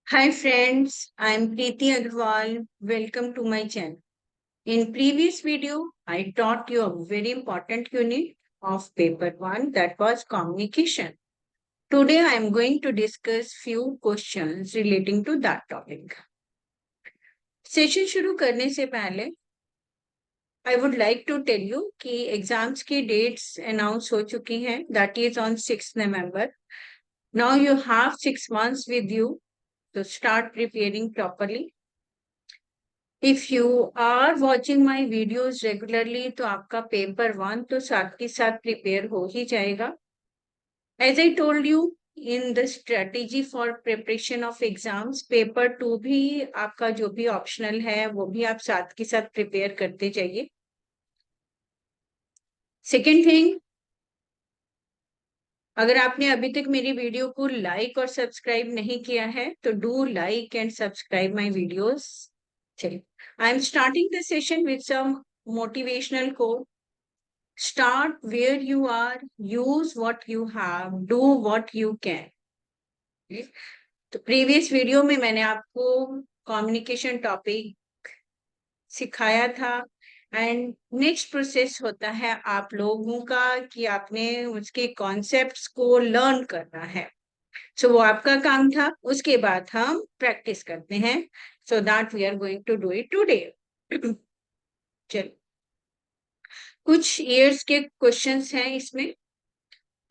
Hi friends, I'm Preeti Agrawal. Welcome to my channel. In previous video, I taught you a very important unit of paper 1 that was communication. Today I am going to discuss few questions relating to that topic. Session शुरू करने से पहले I would like to tell you कि exams की dates announce हो चुकी हैं that is on 6th November. Now you have 6 months with you to start preparing properly. If you are watching my videos regularly, तो आपका paper 1 तो साथ के साथ प्रिपेयर हो ही जाएगा. As I told you in the strategy for preparation of exams, paper 2 भी आपका जो भी ऑप्शनल है वो भी आप साथ के साथ प्रिपेयर करते जाइए. सेकेंड थिंग, अगर आपने अभी तक मेरी वीडियो को लाइक और सब्सक्राइब नहीं किया है तो do like and subscribe my videos. चलिए, I am starting the session with some motivational quote. Start where you are, use what you have, do what you can. तो प्रीवियस वीडियो में मैंने आपको कम्युनिकेशन टॉपिक सिखाया था and next process होता है आप लोगों का कि आपने उसके कॉन्सेप्ट्स को लर्न करना है. सो वो आपका काम था. उसके बाद हम प्रैक्टिस करते हैं. So that we are going to do it today. चलिए, कुछ ईयर्स के क्वेश्चंस हैं इसमें.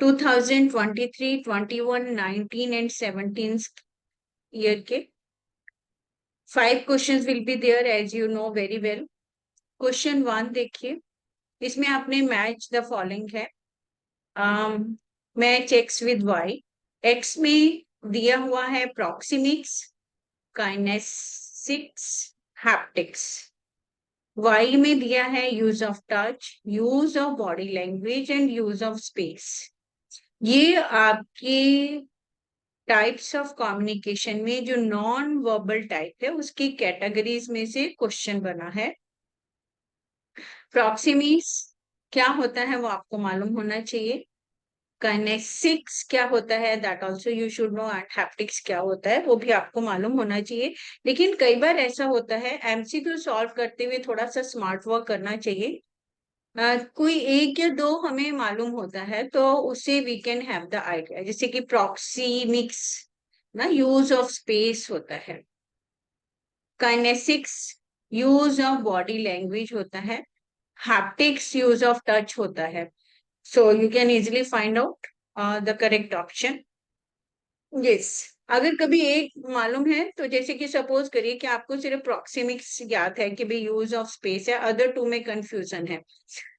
2023, 21, 19 and 17 year के 5 questions will be there as you know very well. Question 1 देखिए, इसमें आपने मैच द फॉलोइंग है. Match x with y. x में दिया हुआ है प्रॉक्सिमिक्स, काइनेसिक्स, हैप्टिक्स. y में दिया है use of touch, use of body language and use of space. ये आपके टाइप्स ऑफ कम्युनिकेशन में जो नॉन वर्बल टाइप है उसकी कैटेगरीज में से क्वेश्चन बना है. प्रॉक्सिमिक्स क्या होता है वो आपको मालूम होना चाहिए. काइनेसिक्स क्या होता है that also you should no. And haptics क्या होता है वो भी आपको मालूम होना चाहिए. लेकिन कई बार ऐसा होता है एमसीक्यू सॉल्व करते हुए थोड़ा सा स्मार्ट वर्क करना चाहिए. कोई एक या दो हमें मालूम होता है तो उससे we can have the idea. जैसे कि प्रॉक्सिमिक्स ना यूज ऑफ स्पेस होता है, kinesics use of body language होता है, हैप्टिक्स यूज ऑफ टच होता है. So you can easily find out the correct option. Yes, अगर कभी एक मालूम है तो जैसे कि सपोज करिए कि आपको सिर्फ प्रॉक्सिमिक्स याद है कि भाई यूज ऑफ स्पेस है, अदर टू में कंफ्यूजन है,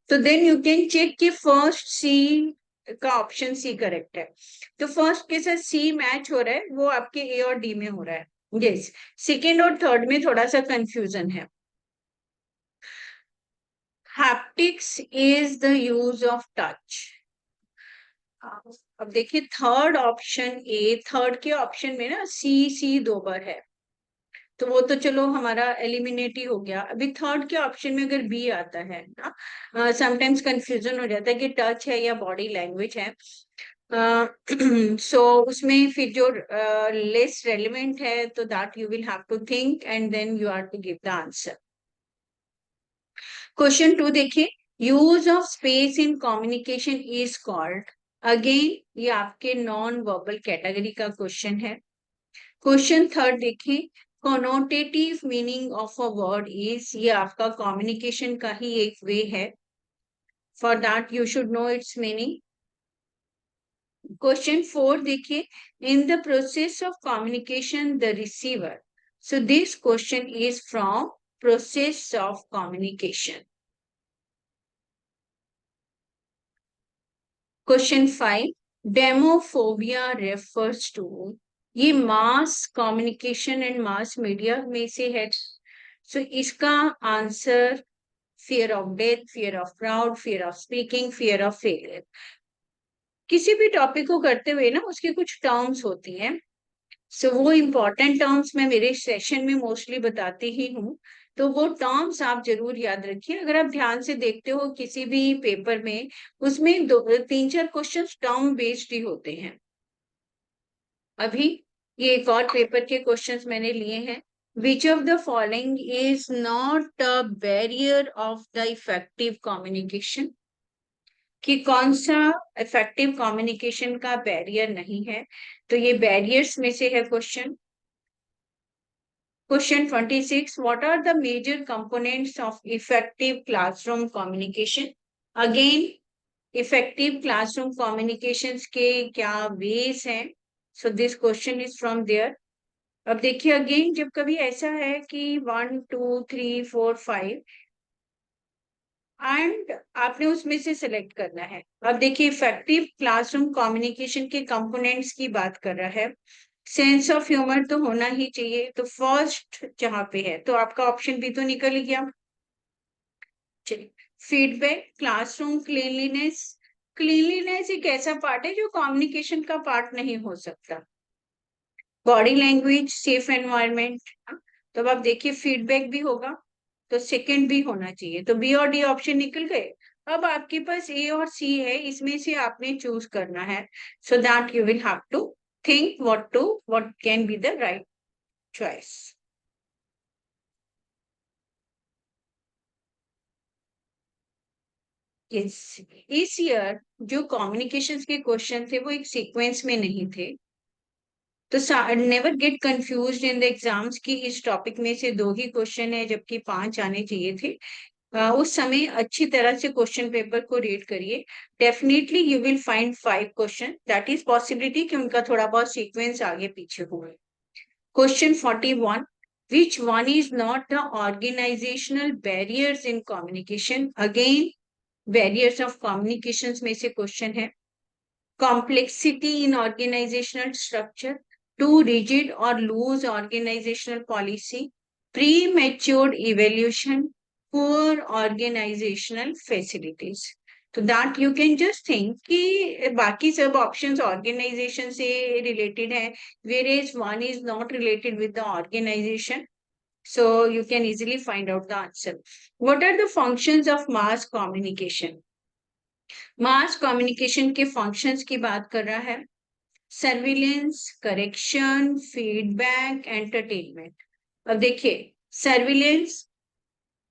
तो देन यू कैन चेक कि फर्स्ट सी का ऑप्शन सी करेक्ट है. तो फर्स्ट के साथ सी मैच हो रहा है, वो आपके ए और डी में हो रहा है. यस, सेकेंड और थर्ड में थोड़ा सा कंफ्यूजन है. Haptics is the use of touch. अब देखिए थर्ड ऑप्शन ए, थर्ड के ऑप्शन में ना सी सी दो बार है तो वो तो चलो हमारा एलिमिनेट ही हो गया. अभी थर्ड के ऑप्शन में अगर बी आता है ना, समटाइम्स कंफ्यूजन हो जाता है कि टच है या बॉडी लैंग्वेज है. सो उसमें फिर जो लेस रेलिवेंट है तो that you will have to think and then you are to give the answer. Question 2 देखिए, use of space in communication is called. Again ये आपके नॉन वर्बल कैटेगरी का क्वेश्चन है. क्वेश्चन 3 देखिए, connotative meaning of a word is. ये आपका कम्युनिकेशन का ही एक वे है. For that you should know its meaning. Question 4 देखिए, in the process of communication the receiver. So this question is from process of communication. Question 5, demophobia refers to. ये mass communication and mass media में से है. So इसका answer fear of death, fear of crowd, fear of speaking, fear of failure. किसी भी topic को करते हुए ना उसकी कुछ टर्म्स होती हैं. सो वो इंपॉर्टेंट टर्म्स मैं मेरे सेशन में मोस्टली बताती ही हूँ, तो वो टर्म्स आप जरूर याद रखिए. अगर आप ध्यान से देखते हो किसी भी पेपर में, उसमें 3-4 क्वेश्चन टर्म बेस्ड ही होते हैं. अभी ये एक और पेपर के क्वेश्चंस मैंने लिए हैं। Which of the following is not a barrier of the effective communication, कि कौन सा इफेक्टिव कम्युनिकेशन का बैरियर नहीं है। तो ये बैरियर्स में से है question. Question 26, what are the major components of effective classroom communication. Again, effective classroom communications के क्या वेज हैं। So this question is from there. अब देखिए अगेन, जब कभी ऐसा है कि 1 2 3 4 5 एंड आपने उसमें से सिलेक्ट करना है। अब देखिए इफेक्टिव क्लासरूम कम्युनिकेशन के कंपोनेंट्स की बात कर रहा है। सेंस ऑफ ह्यूमर तो होना ही चाहिए, तो फर्स्ट जहां पे है तो आपका ऑप्शन भी तो निकल ही गया। चलिए, फीडबैक, क्लासरूम क्लीनलीनेस। क्लीनलीनेस एक ऐसा पार्ट है जो कम्युनिकेशन का पार्ट नहीं हो सकता। Body language, safe environment. तो अब आप देखिए फीडबैक भी होगा तो सेकंड भी होना चाहिए, तो बी और डी ऑप्शन निकल गए। अब आपके पास ए और सी है, इसमें से आपने चूज करना है। So that you will have to think what can be the right choice. इस ईयर जो कम्युनिकेशंस के क्वेश्चन थे वो एक सीक्वेंस में नहीं थे। तो never get confused in the exams की इस टॉपिक में से दो ही क्वेश्चन है जबकि 5 आने चाहिए थे। उस समय अच्छी तरह से क्वेश्चन पेपर को रीड करिए। Definitely you will find 5 question, that is possibility कि उनका थोड़ा बहुत सीक्वेंस आगे पीछे हुआ। Question 41, which one is not the organisational barriers in communication. Again barriers of communication में से क्वेश्चन है। complexity in organizational structure, too rigid or loose organizational policy, premature evaluation, poor organizational facilities. तो that you can just think कि बाकी सब options organisation से related है, whereas one is not related with the organization. So you can easily find out the answer. What are the functions of mass communication? Mass communication के functions की बात कर रहा है। Surveillance, correction, feedback, entertainment. अब देखिए surveillance,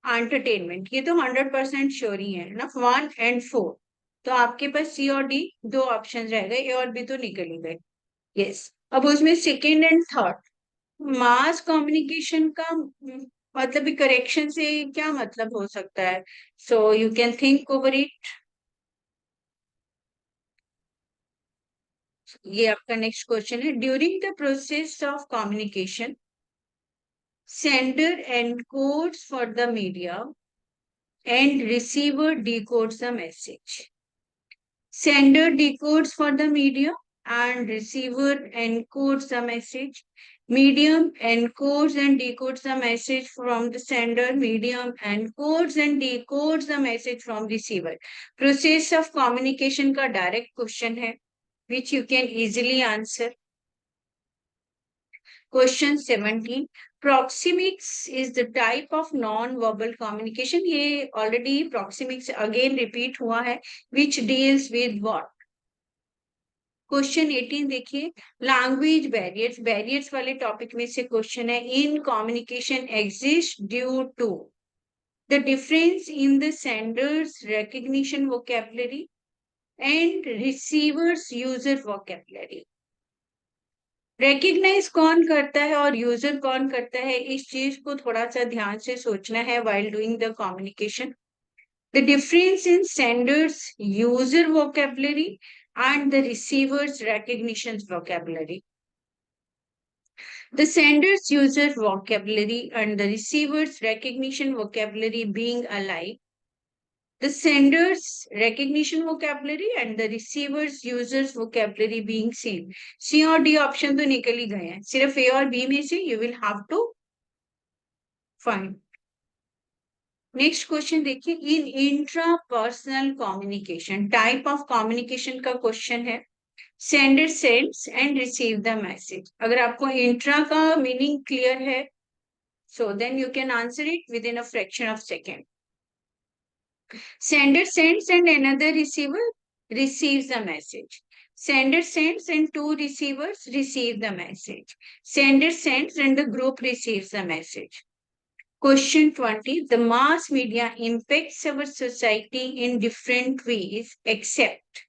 entertainment ये तो 100% श्योर ही है ना, 1 और 4। तो आपके पास सी और डी दो ऑप्शन रह गए, ए और बी तो निकल ही गए। यस, अब उसमें second and third. Mass communication का मतलब करेक्शन से क्या मतलब हो सकता है। So you can think over it. ये आपका नेक्स्ट क्वेश्चन है। During the process of communication, sender encodes for the media and receiver decodes the message. Sender decodes for the media and receiver encodes the message. Medium encodes and decodes the message from the sender. Medium encodes and decodes the message from receiver. Process of communication का direct question है, which you can easily answer. Question 17. Proxemics is the type of non-verbal communication. ये already proxemics again repeat हुआ है. Which deals with what? Question 18 देखिए, language barriers. Barriers वाले topic में से question है। In communication exists due to the difference in the sender's recognition vocabulary and receiver's user vocabulary. Recognise कौन करता है और यूजर कौन करता है, इस चीज को थोड़ा सा ध्यान से सोचना है while doing the communication. The difference in senders user vocabulary and the receiver's recognition vocabulary. The sender's user vocabulary and the receiver's recognition vocabulary being alike, the sender's recognition vocabulary and the receiver's users vocabulary being same. C और D option तो निकल ही गए हैं, सिर्फ A और B में से you will have to find. Next question देखिए, in intrapersonal communication, type of communication का क्वेश्चन है। Sender sends and receive the message. अगर आपको इंट्रा का मीनिंग क्लियर है so then you can answer it within a fraction of second. Sender sends and another receiver receives a message. Sender sends and two receivers receive the message. Sender sends and the group receives the message. Question 20. The mass media impacts our society in different ways except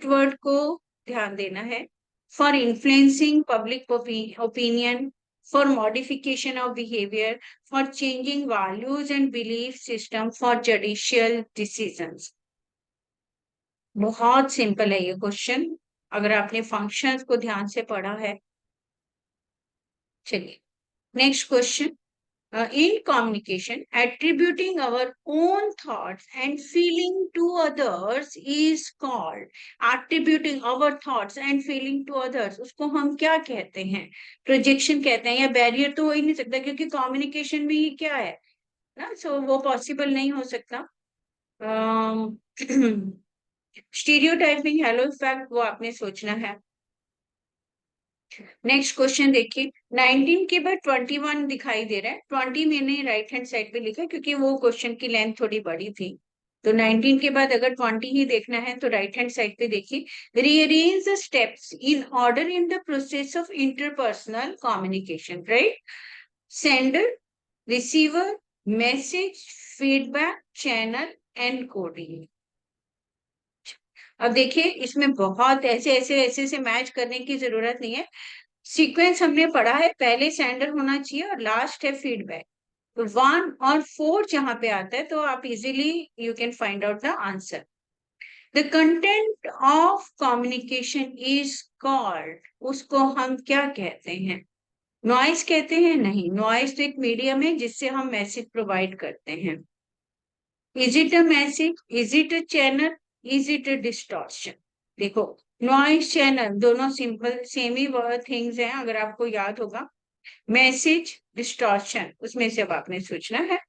word को ध्यान देना है. For influencing public opinion, for modification of behavior, for changing values and belief system, for judicial decisions. बहुत simple है ये question, अगर आपने functions को ध्यान से पढ़ा है. चलिए next question. In communication, attributing our own thoughts and feeling to others is called. Attributing our thoughts and feeling to others, उसको हम क्या कहते हैं? प्रोजेक्शन कहते हैं, या बैरियर तो हो ही नहीं सकता क्योंकि कम्युनिकेशन में ही क्या है ना, सो वो पॉसिबल नहीं हो सकता. स्टीरियोटाइपिंग, हेलो इफेक्ट, वो आपने सोचना है. नेक्स्ट क्वेश्चन देखिए. 19 के बाद 21 दिखाई दे रहा है. 20 मैंने राइट हैंड साइड पे लिखा क्योंकि वो क्वेश्चन की लेंथ थोड़ी बड़ी थी. तो 19 के बाद अगर 20 ही देखना है तो राइट हैंड साइड पे देखिए. Rearrange the steps in order in the process of interpersonal communication. Right. Sender, receiver, message, feedback, channel, encoding. अब देखिए इसमें बहुत ऐसे से मैच करने की जरूरत नहीं है. सीक्वेंस हमने पढ़ा है, पहले सेंडर होना चाहिए और लास्ट है फीडबैक. तो 1 और 4 जहां पे आता है तो आप easily you can find out the answer. The content of communication is called. उसको हम क्या कहते हैं? नॉइस कहते हैं? नहीं, नॉइस तो एक मीडियम है जिससे हम मैसेज प्रोवाइड करते हैं. Is it a message? Is it a channel? Is it a distortion? देखो नॉइस चैनल दोनों सिंपल सेम ही थिंग्स हैं, अगर आपको याद होगा. मैसेज, डिस्टॉर्शन, उसमें से अब आपने सोचना है.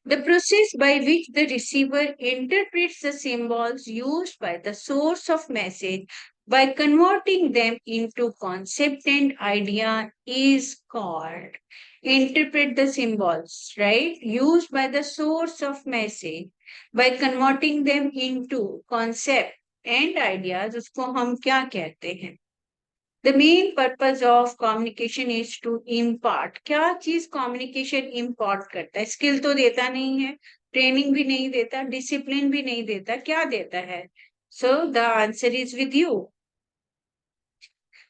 The process by which the receiver interprets the symbols used by the source of message by converting them into concept and idea is called. Interpret the symbols, right? Used by the source of message by converting them into concept and ideas, उसको हम क्या कहते हैं? The main purpose of communication is to impart. क्या चीज communication impart करता है? Skill तो देता नहीं है, ट्रेनिंग भी नहीं देता, डिसिप्लिन भी नहीं देता, क्या देता है? So the answer is with you.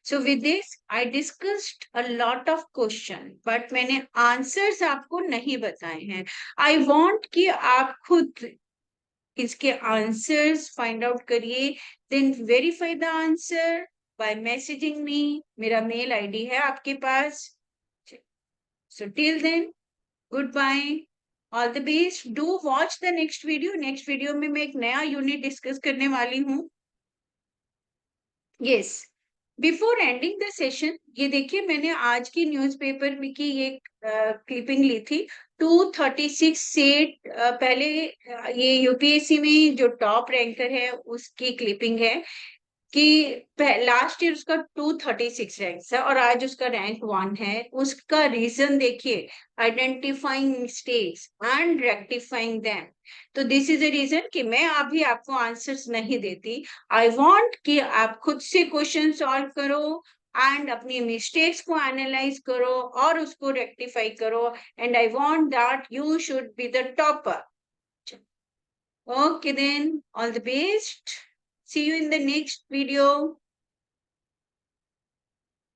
So with this I discussed a lot of question, but मैंने answers आपको नहीं बताए हैं. I want कि आप खुद इसके आंसर्स फाइंड आउट करिए, then verify the answer by messaging me. मेरा मेल आईडी है आपके पास. So till then, goodbye, all the best. Do watch the next video. Next video में मैं एक नया यूनिट डिस्कस करने वाली हूँ. Yes. Before ending the session, ये देखिए मैंने आज की न्यूज़पेपर में की ये क्लिपिंग ली थी. 236 से पहले ये यूपीएससी में जो टॉप रैंकर है उसकी क्लिपिंग है कि लास्ट ईयर उसका 236 रैंक था और आज उसका रैंक 1 है. उसका रीजन देखिए, identifying mistakes and rectifying them. तो दिस इज अ रीजन कि मैं अभी आपको आंसर्स नहीं देती. आई वांट कि आप खुद से क्वेश्चन सॉल्व करो एंड अपनी मिस्टेक्स को एनालाइज करो और उसको रेक्टिफाई करो. And I want that you should be the topper. Okay then, all the best. See you in the next video.